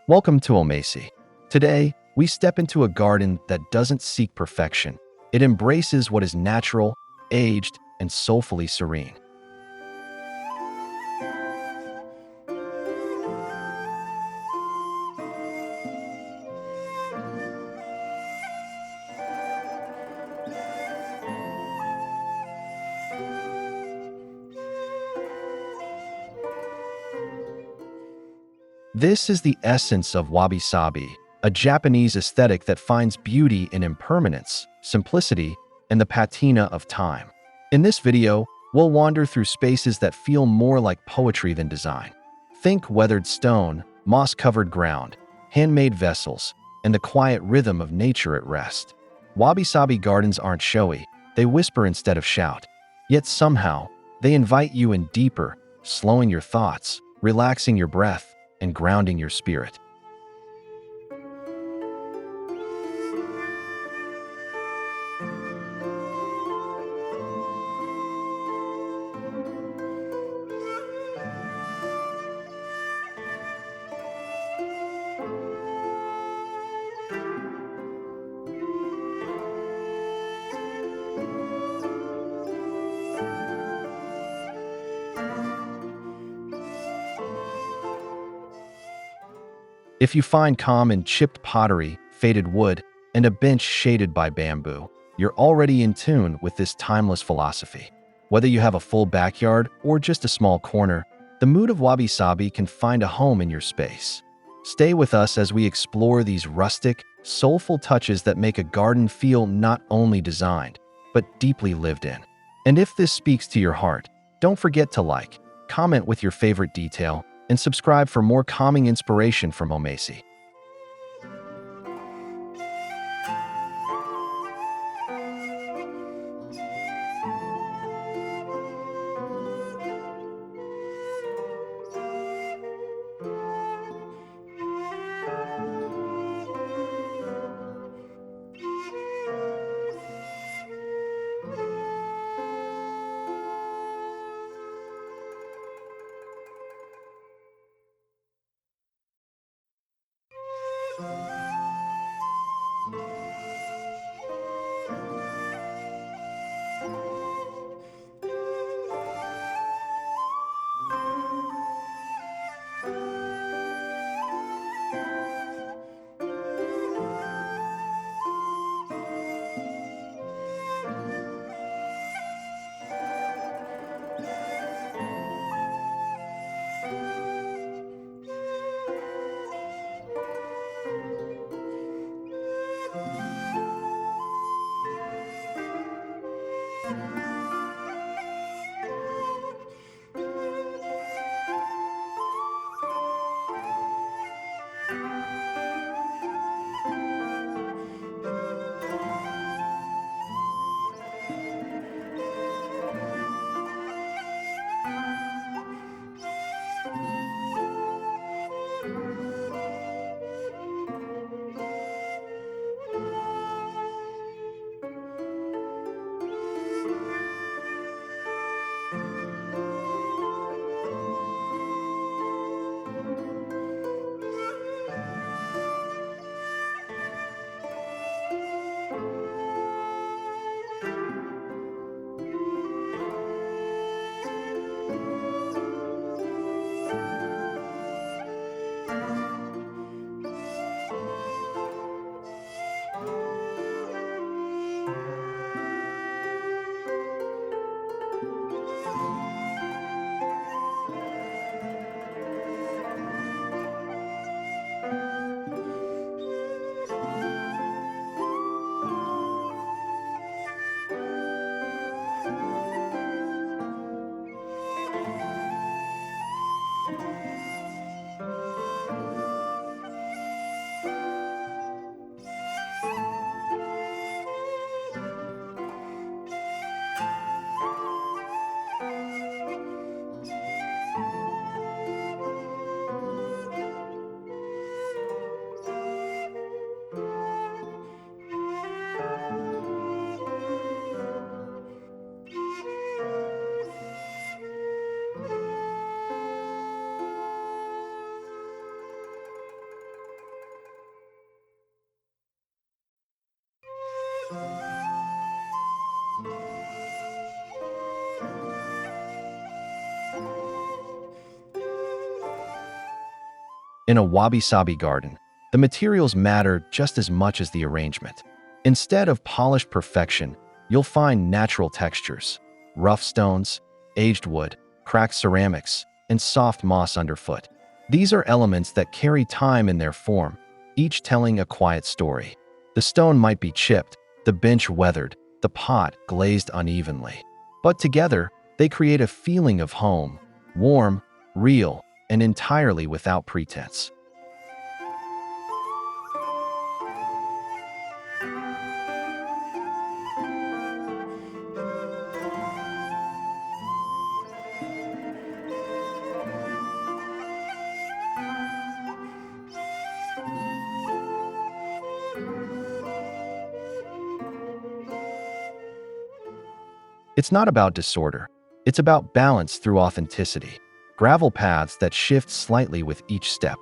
Welcome to Omacy. Today, we step into a garden that doesn't seek perfection. It embraces what is natural, aged, and soulfully serene. This is the essence of wabi-sabi, a Japanese aesthetic that finds beauty in impermanence, simplicity, and the patina of time. In this video, we'll wander through spaces that feel more like poetry than design. Think weathered stone, moss-covered ground, handmade vessels, and the quiet rhythm of nature at rest. Wabi-sabi gardens aren't showy, they whisper instead of shout. Yet somehow, they invite you in deeper, slowing your thoughts, relaxing your breath, and grounding your spirit. If you find calm in chipped pottery, faded wood, and a bench shaded by bamboo, you're already in tune with this timeless philosophy. Whether you have a full backyard or just a small corner, the mood of wabi-sabi can find a home in your space. Stay with us as we explore these rustic, soulful touches that make a garden feel not only designed, but deeply lived in. And if this speaks to your heart, don't forget to like, comment with your favorite detail, and subscribe for more calming inspiration from Omacy. In a wabi-sabi garden, the materials matter just as much as the arrangement. Instead of polished perfection, you'll find natural textures, rough stones, aged wood, cracked ceramics, and soft moss underfoot. These are elements that carry time in their form, each telling a quiet story. The stone might be chipped, the bench weathered, the pot glazed unevenly. But together, they create a feeling of home, warm, real, and entirely without pretense. It's not about disorder. It's about balance through authenticity. Gravel paths that shift slightly with each step.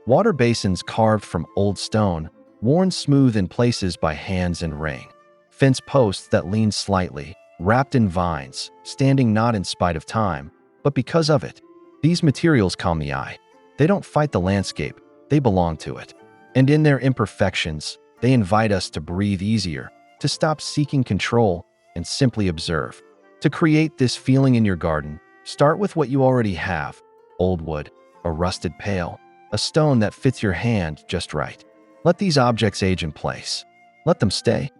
Water basins carved from old stone, worn smooth in places by hands and rain. Fence posts that lean slightly, wrapped in vines, standing not in spite of time, but because of it. These materials calm the eye. They don't fight the landscape, they belong to it. And in their imperfections, they invite us to breathe easier, to stop seeking control, and simply observe. To create this feeling in your garden, start with what you already have: old wood, a rusted pail, a stone that fits your hand just right. Let these objects age in place. Let them stay.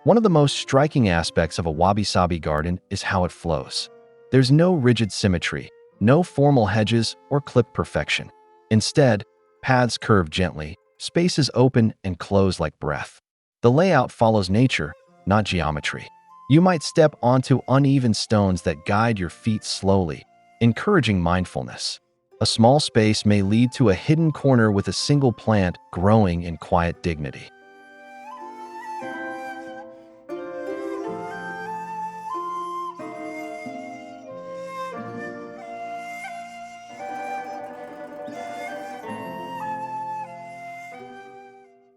One of the most striking aspects of a wabi-sabi garden is how it flows. There's no rigid symmetry, no formal hedges or clipped perfection. Instead, paths curve gently, spaces open and close like breath. The layout follows nature, not geometry. You might step onto uneven stones that guide your feet slowly, encouraging mindfulness. A small space may lead to a hidden corner with a single plant growing in quiet dignity.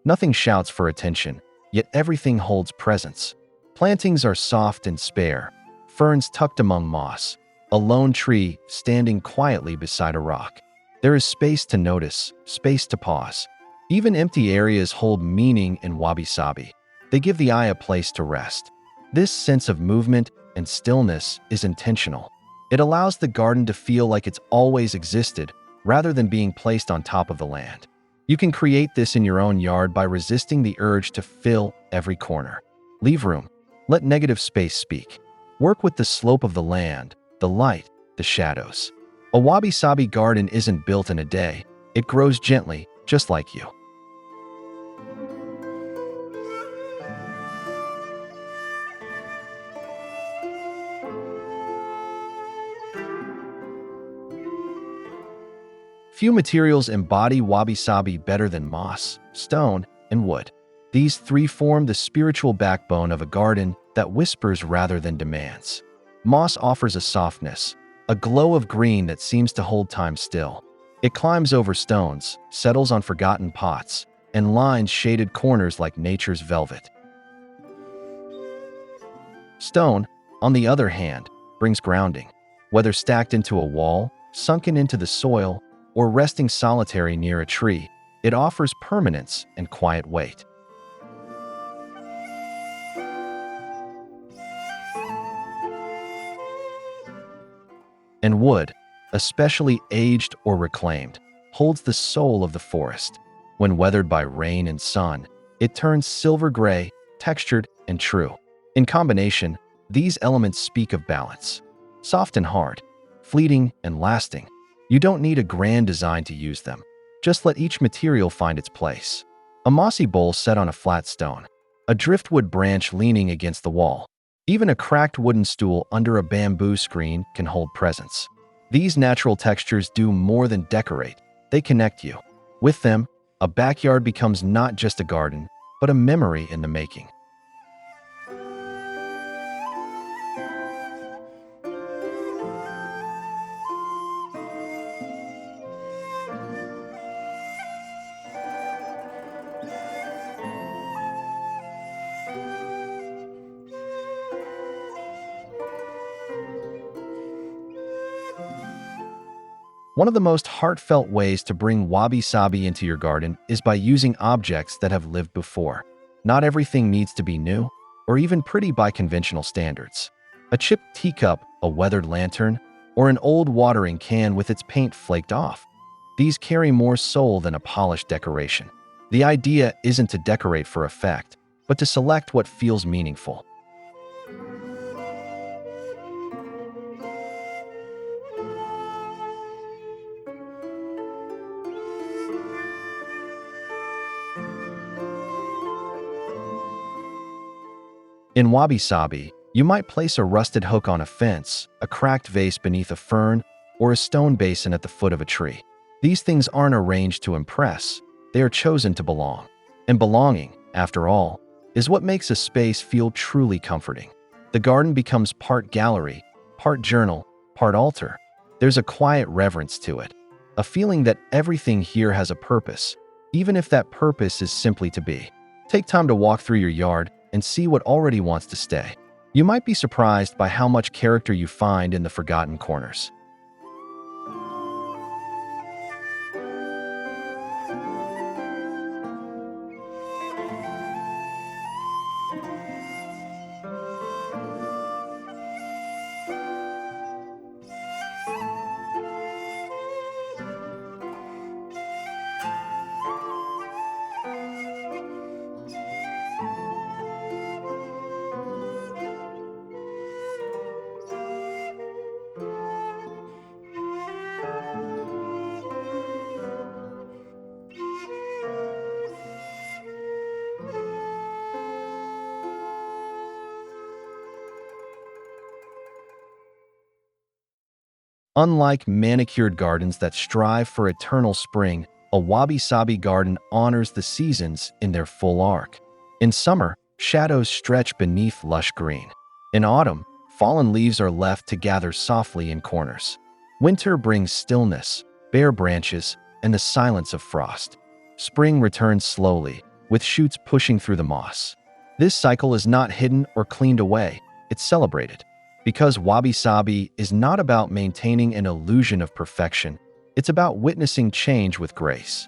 Nothing shouts for attention, yet everything holds presence. Plantings are soft and spare, ferns tucked among moss, a lone tree standing quietly beside a rock. There is space to notice, space to pause. Even empty areas hold meaning in wabi-sabi. They give the eye a place to rest. This sense of movement and stillness is intentional. It allows the garden to feel like it's always existed, rather than being placed on top of the land. You can create this in your own yard by resisting the urge to fill every corner. Leave room. Let negative space speak. Work with the slope of the land, the light, the shadows. A wabi-sabi garden isn't built in a day. It grows gently, just like you. Few materials embody wabi-sabi better than moss, stone, and wood. These three form the spiritual backbone of a garden that whispers rather than demands. Moss offers a softness, a glow of green that seems to hold time still. It climbs over stones, settles on forgotten pots, and lines shaded corners like nature's velvet. Stone, on the other hand, brings grounding. Whether stacked into a wall, sunken into the soil, or resting solitary near a tree, it offers permanence and quiet weight. And wood, especially aged or reclaimed, holds the soul of the forest. When weathered by rain and sun, it turns silver gray, textured, and true. In combination, these elements speak of balance. Soft and hard, fleeting and lasting. You don't need a grand design to use them. Just let each material find its place. A mossy bowl set on a flat stone. A driftwood branch leaning against the wall. Even a cracked wooden stool under a bamboo screen can hold presence. These natural textures do more than decorate, they connect you. With them, a backyard becomes not just a garden, but a memory in the making. One of the most heartfelt ways to bring wabi-sabi into your garden is by using objects that have lived before. Not everything needs to be new, or even pretty by conventional standards. A chipped teacup, a weathered lantern, or an old watering can with its paint flaked off. These carry more soul than a polished decoration. The idea isn't to decorate for effect, but to select what feels meaningful. In wabi-sabi, you might place a rusted hook on a fence, a cracked vase beneath a fern, or a stone basin at the foot of a tree. These things aren't arranged to impress, they are chosen to belong. And belonging, after all, is what makes a space feel truly comforting. The garden becomes part gallery, part journal, part altar. There's a quiet reverence to it, a feeling that everything here has a purpose, even if that purpose is simply to be. Take time to walk through your yard and see what already wants to stay. You might be surprised by how much character you find in the forgotten corners. Unlike manicured gardens that strive for eternal spring, a wabi-sabi garden honors the seasons in their full arc. In summer, shadows stretch beneath lush green. In autumn, fallen leaves are left to gather softly in corners. Winter brings stillness, bare branches, and the silence of frost. Spring returns slowly, with shoots pushing through the moss. This cycle is not hidden or cleaned away, it's celebrated. Because wabi-sabi is not about maintaining an illusion of perfection, it's about witnessing change with grace.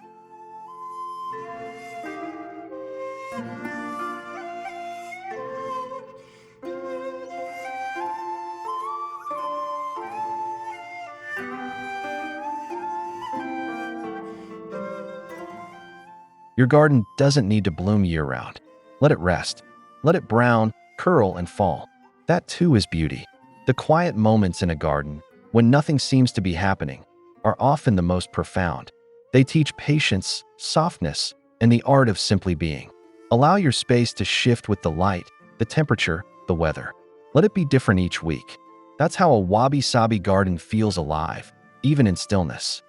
Your garden doesn't need to bloom year-round. Let it rest. Let it brown, curl, and fall. That too is beauty. The quiet moments in a garden, when nothing seems to be happening, are often the most profound. They teach patience, softness, and the art of simply being. Allow your space to shift with the light, the temperature, the weather. Let it be different each week. That's how a wabi-sabi garden feels alive, even in stillness.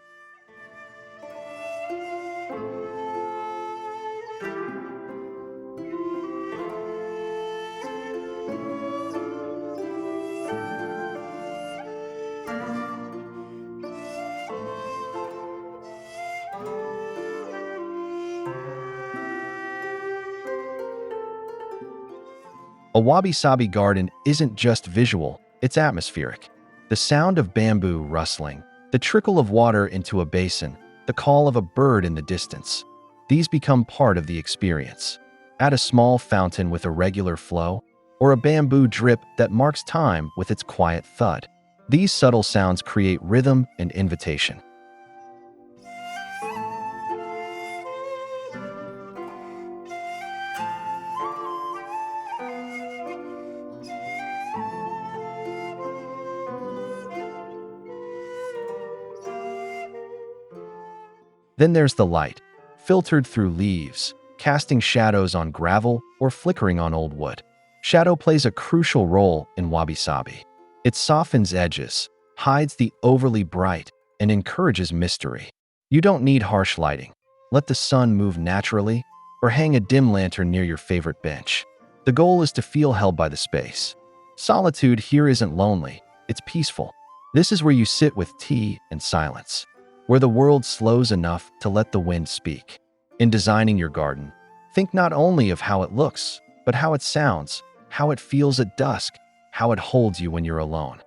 A wabi-sabi garden isn't just visual, it's atmospheric. The sound of bamboo rustling, the trickle of water into a basin, the call of a bird in the distance. These become part of the experience. Add a small fountain with a regular flow, or a bamboo drip that marks time with its quiet thud. These subtle sounds create rhythm and invitation. Then there's the light, filtered through leaves, casting shadows on gravel or flickering on old wood. Shadow plays a crucial role in wabi-sabi. It softens edges, hides the overly bright, and encourages mystery. You don't need harsh lighting. Let the sun move naturally, or hang a dim lantern near your favorite bench. The goal is to feel held by the space. Solitude here isn't lonely, it's peaceful. This is where you sit with tea and silence, where the world slows enough to let the wind speak. In designing your garden, think not only of how it looks, but how it sounds, how it feels at dusk, how it holds you when you're alone.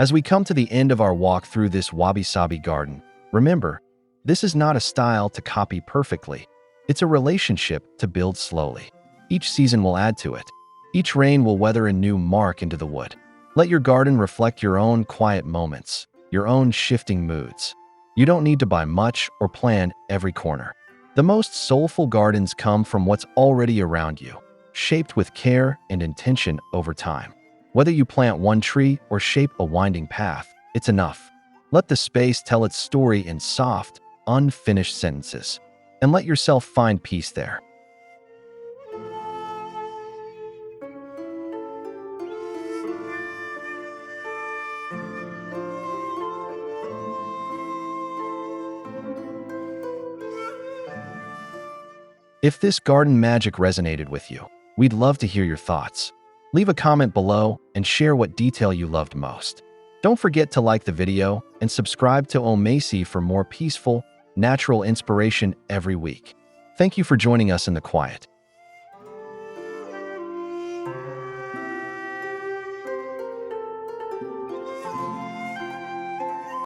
As we come to the end of our walk through this wabi-sabi garden, remember, this is not a style to copy perfectly. It's a relationship to build slowly. Each season will add to it. Each rain will weather a new mark into the wood. Let your garden reflect your own quiet moments, your own shifting moods. You don't need to buy much or plan every corner. The most soulful gardens come from what's already around you, shaped with care and intention over time. Whether you plant one tree or shape a winding path, it's enough. Let the space tell its story in soft, unfinished sentences, and let yourself find peace there. If this garden magic resonated with you, we'd love to hear your thoughts. Leave a comment below and share what detail you loved most. Don't forget to like the video and subscribe to Wabi-Sabi for more peaceful, natural inspiration every week. Thank you for joining us in the quiet.